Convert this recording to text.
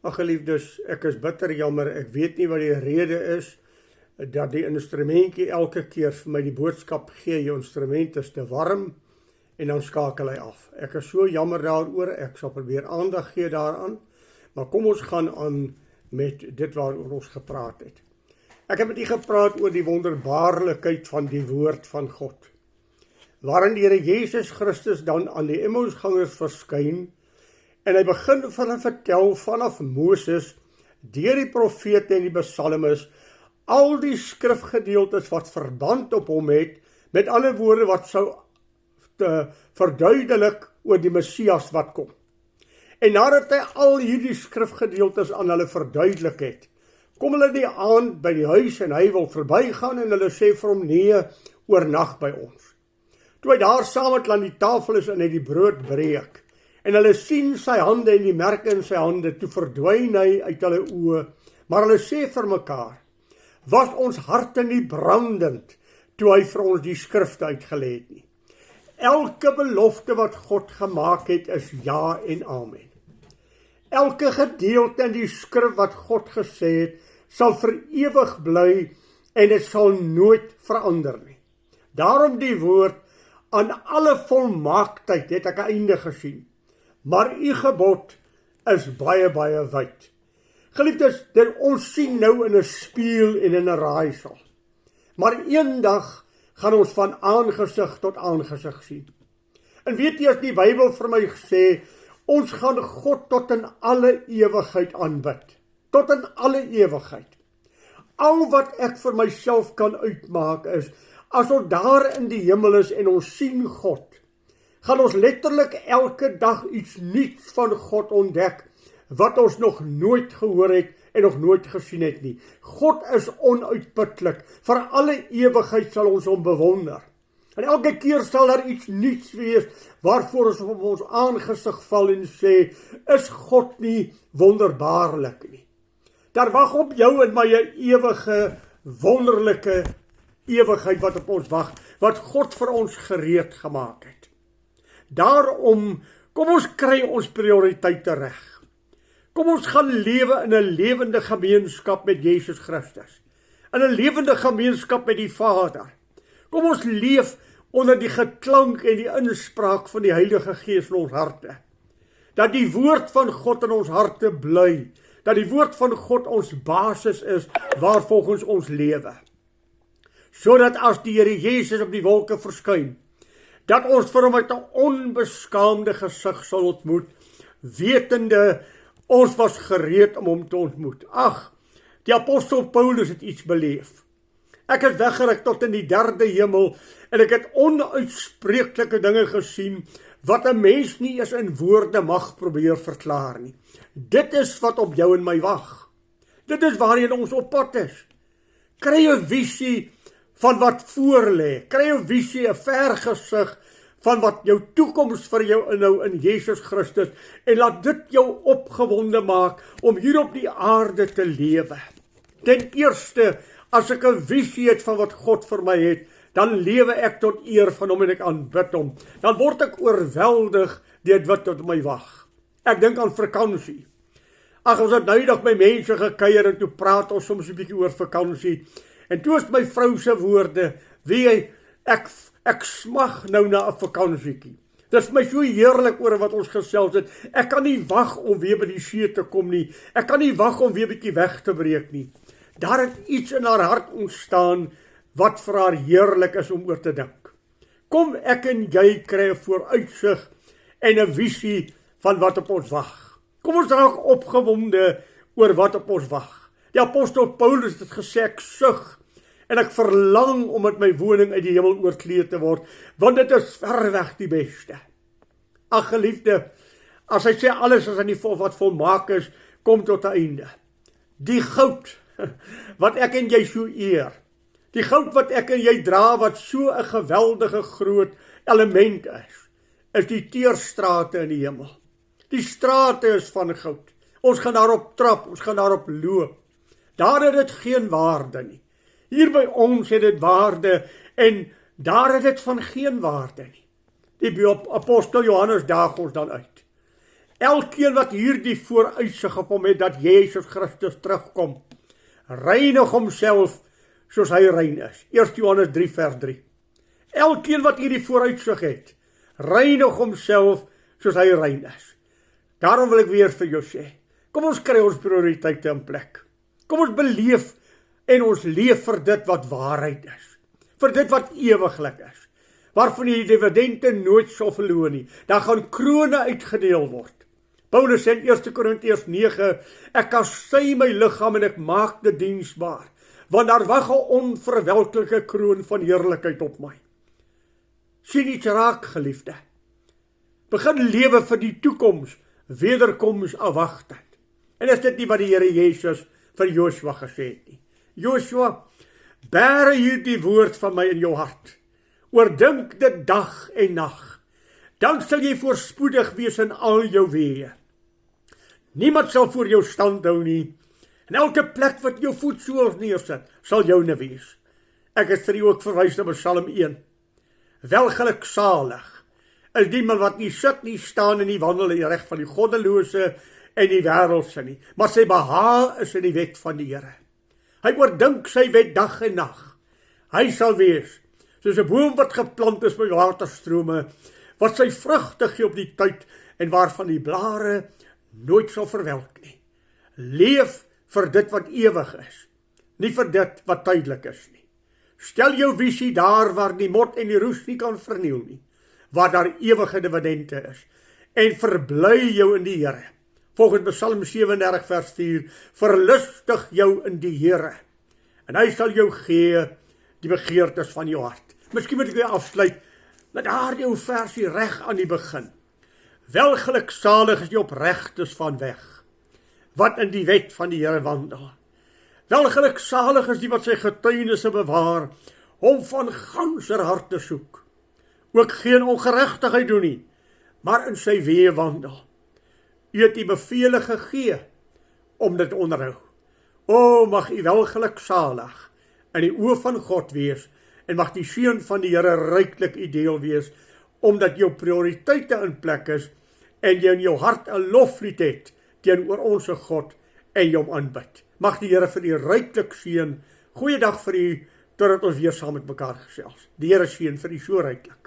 Ag geliefdes, ek is bitter jammer, ek weet nie wat die rede is, dat die instrumentjie elke keer vir my die boodskap gee, jou instrument is te warm, en dan skakel hy af. Ek is so jammer daaroor, ek sal probeer aandag gee daaraan, maar kom ons gaan aan met dit waaroor ons gepraat het. Ek het met u gepraat oor die wonderbaarlikheid van die woord van God, waarin die Here Jesus Christus dan aan die Emmausgangers verskyn, en hy begin van hulle vertel vanaf Moses, deur die profete en die psalmes, al die skrifgedeeltes wat verband op hom het, met ander woorde wat sou te verduidelik oor die Messias wat kom. En nadat hy al hierdie skrifgedeeltes aan hulle verduidelik het, kom hulle die aand by die huis en hy wil verbygaan en hulle sê vir hom, nee, oornag by ons. Toe hy daar saam met hulle aan die tafel is en hy die brood breek, en hulle sien sy hande en die merke in sy hande, toe verdwyn hy uit hulle oë, maar hulle sê vir mekaar, was ons harte nie brandend, toe hy vir ons die skrifte uitgelê het nie. Elke belofte wat God gemaak het, is ja en amen. Elke gedeelte in die skrif wat God gesê het, sal vir ewig bly, en dit sal nooit verander nie. Daarom die woord, aan alle volmaaktheid het ek 'n einde gesien, maar u gebod is baie, baie wyd. Geliefdes, ons sien nou in 'n spieël en in 'n raaisel, maar eendag gaan ons van aangesig tot aangesig sien. En weet jy, as die Bybel vir my sê, ons gaan God tot in alle ewigheid aanbid, tot in alle ewigheid. Al wat ek vir myself kan uitmaak is, as ons daar in die hemel is en ons sien God, gaan ons letterlik elke dag iets nuuts van God ontdek, wat ons nog nooit gehoor het en nog nooit gesien het nie. God is onuitputlik, vir alle ewigheid sal ons hom bewonder. En elke keer sal daar iets nuuts wees, waarvoor ons op ons aangesig val en sê, is God nie wonderbaarlik nie. Daar wag op jou en my 'n ewige, wonderlike ewigheid wat op ons wag, wat God vir ons gereed gemaak het. Daarom, kom ons kry ons prioriteite reg. Kom ons gaan lewe in 'n lewende gemeenskap met Jesus Christus, in 'n lewende gemeenskap met die Vader. Kom ons leef onder die geklank en die inspraak van die Heilige Gees in ons harte. Dat die woord van God in ons harte bly, dat die woord van God ons basis is, waarvolgens ons lewe. Sodat as die Here Jesus op die wolke verskyn, dat ons vir hom met 'n onbeskaamde gesig sal ontmoet, wetende, ons was gereed om hom te ontmoet. Ag, die apostel Paulus het iets beleef. Ek het weggeruk tot in die 3de hemel, en ek het onuitspreeklike dinge gesien, wat 'n mens nie eens in woorde mag probeer verklaar nie. Dit is wat op jou en my wag. Dit is waarheen ons op pad is. Kry 'n visie van wat voor lê. Kry 'n visie, 'n vergesig van wat jou toekoms vir jou inhou in Jesus Christus, en laat dit jou opgewonde maak om hier op die aarde te lewe. Ten eerste, as ek 'n visie het van wat God vir my het, dan lewe ek tot eer van hom en ek aanbid hom. Dan word ek oorweldig deur wat tot my wag. Ek dink aan vakansie. Ag, ons het nou eendag by mense gekuier en toe praat ons soms 'n bietjie oor vakansie. En toe is my vrou se woorde, weet jy, ek smag nou na 'n vakansietjie. Dit is my so heerlik oor wat ons gesels het. Ek kan nie wag om weer by die see te kom nie. Ek kan nie wag om weer bietjie weg te breek nie. Daar het iets in haar hart ontstaan, wat vir haar heerlik is om oor te dink. Kom ek en jy kry 'n vooruitsig en 'n visie van wat op ons wag. Kom ons raak opgewonde oor wat op ons wag. Die apostel Paulus het gesê, ek sug en ek verlang om met my woning uit die hemel oorkleed te word, want dit is verreweg die beste. Ag geliefde, as hy sê alles is aan die wat volmaak is, kom tot 'n einde. Die goud wat ek en jy so eer, die goud wat ek en jy dra, wat so 'n geweldige groot element is die teerstrate in die hemel. Die strate is van goud. Ons gaan daarop trap, ons gaan daarop loop. Daar het dit geen waarde nie. Hier by ons het dit waarde, en daar het dit van geen waarde nie. Die apostel Johannes daag ons dan uit. Elkeen wat hierdie vooruitsig op hom het dat Jesus Christus terugkom, reinig homself soos hy rein is. 1 Johannes 3 vers 3. Elkeen wat hierdie vooruitsig het, reinig homself soos hy rein is. Daarom wil ek weer vir jou sê, kom ons kry ons prioriteite in plek. Kom ons beleef en ons leef vir dit wat waarheid is, vir dit wat ewiglik is, waarvan die dividende nooit sal verloor nie. Daar gaan krone uitgedeel word. Paulus sê in 1 Korintiërs 9, ek kastei my liggaam en ek maak dit diensbaar, want daar wag 'n onverwelklike kroon van heerlikheid op my. Sien iets raak, geliefde. Begin lewe vir die toekoms, wederkoms afwagtend. En is dit nie wat die Here Jesus vir Joshua gesê het nie? Joshua, bære hierdie woord van my in jou hart. Oordink dit dag en nag. Dan sal jy voorspoedig wees in al jou weë. Niemand sal voor jou stand hou nie. En elke plek wat jou voetsool neersit, sal joune wees. Ek het vir jou ook verwys na Psalm 1. Welgeluksalig is die man wat nie sit nie, staan en nie wandel in die reg van die goddelose en die wêreldse nie, maar sy behaag is in die wet van die Here. Hy oordink sy wet dag en nag. Hy sal wees soos 'n boom wat geplant is by waterstrome, wat sy vrugte gee op die tyd en waarvan die blare nooit sal verwelk nie. Leef vir dit wat ewig is, nie vir dit wat tydelik is nie. Stel jou visie daar waar die mot en die roes nie kan verniel nie, waar daar ewige dividende is, en verbly jou in die Here. Volgens Psalm 37 vers 4, verlustig jou in die Here, en hy sal jou gee die begeertes van jou hart. Miskien moet ek weer afsluit met daardie ou versie reg aan die begin. Welgeluksalig is die opregtes van weg, wat in die wet van die Here wandel. Welgeluksalig is die wat sy getuienisse bewaar, hom van ganser harte soek. Ook geen ongeregtigheid doen nie, maar in sy weë wandel. U het die bevele gegee om dit te onderhou. O, mag u welgeluksalig in die oë van God wees, en mag die seën van die Here ryklik u deel wees, omdat jou prioriteite in plek is, en jy in jou hart 'n loflied het teenoor ons God, en jy hom aanbid. Mag die Here vir u ryklik seën. Goeiedag vir u, totdat ons weer saam met mekaar gesels. Die Here seën vir u so ryklik.